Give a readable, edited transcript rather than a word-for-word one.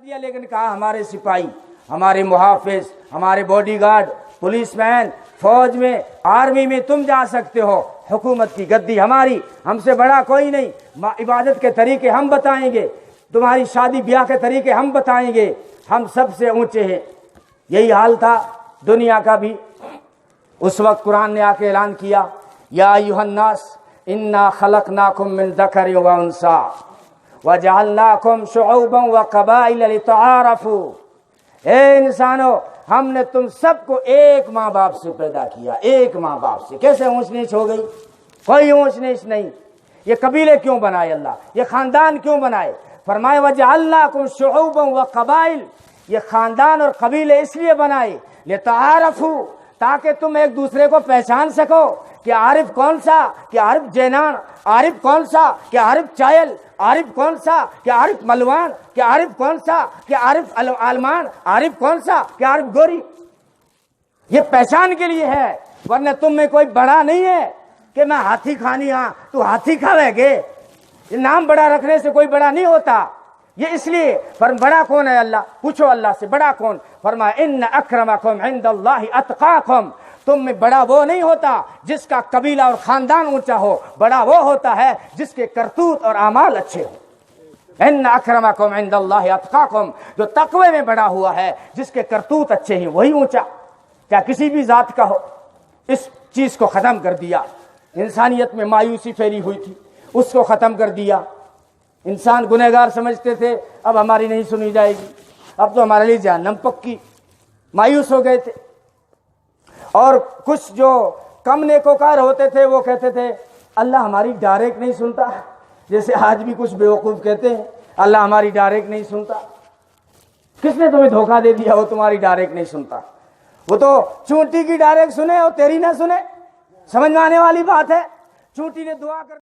دیا, لیکن کہا ہمارے سپاہی, ہمارے محافظ, ہمارے باڈی گارڈ, پولیس مین, فوج میں, آرمی میں تم جا سکتے ہو, حکومت کی گدی ہماری, ہم سے بڑا کوئی نہیں, عبادت کے طریقے ہم بتائیں گے, تمہاری شادی بیاہ کے طریقے ہم بتائیں گے, ہم سب سے اونچے ہیں. یہی حال تھا دنیا کا بھی. اس وقت قرآن نے آ کے اعلان کیا, یا ایھا الناس انا خلقناکم من ذکر و انثی وجعلناکم شعوبا وقبائل لتعارفوا. اے انسانو, ہم نے تم سب کو ایک ماں باپ سے پیدا کیا, ایک ماں باپ سے. کیسے اونچ نیچ ہو گئی؟ کوئی اونچ نیچ نہیں. یہ قبیلے کیوں بنائے اللہ, یہ خاندان کیوں بنائے؟ فرمائے وجعلناکم شعوبا وقبائل, یہ خاندان اور قبیلے اس لیے بنائے لتعارفوا, تاکہ تم ایک دوسرے کو پہچان سکو کہ عارف کون سا, کہ عارف جینان, عارف کون سا, کہ عارف چائل, عارف کون سا, کہ عارف ملوان, کہ عارف کون سا, کہ عارف عالمان, عارف کون سا, کہ عارف گوری. یہ پہچان کے لیے ہے, ورنہ تم میں کوئی بڑا نہیں ہے کہ میں ہاتھی کھانی, ہاں تو ہاتھی کھاوے گے. یہ نام بڑا رکھنے سے کوئی بڑا نہیں ہوتا. یہ اس لیے بڑا کون ہے؟ اللہ. پوچھو اللہ سے بڑا کون؟ فرمایا ان اکرمکم عند اللہ اتقاکم. تم میں بڑا وہ نہیں ہوتا جس کا قبیلہ اور خاندان اونچا ہو, بڑا وہ ہوتا ہے جس کے کرتوت اور اعمال اچھے ہوں. ان اکرمکم عند اللہ اتقاکم, جو تقوی میں بڑا ہوا ہے, جس کے کرتوت اچھے ہیں, وہی اونچا. کیا کسی بھی ذات کا ہو. اس چیز کو ختم کر دیا. انسانیت میں مایوسی پھیلی ہوئی تھی, اس کو ختم کر دیا. انسان گنہگار سمجھتے تھے, اب ہماری نہیں سنی جائے گی, اب تو ہمارے لیے جہنم پکی. مایوس ہو گئے تھے. اور کچھ جو کم نیکوکار ہوتے تھے وہ کہتے تھے اللہ ہماری ڈائریکٹ نہیں سنتا, جیسے آج بھی کچھ بیوقوف کہتے ہیں اللہ ہماری ڈائریکٹ نہیں سنتا. کس نے تمہیں دھوکہ دے دیا وہ تمہاری ڈائریکٹ نہیں سنتا؟ وہ تو چونٹی کی ڈائریکٹ سنے اور تیری نہ سنے. سمجھ میں آنے والی بات ہے. چونٹی نے دعا کر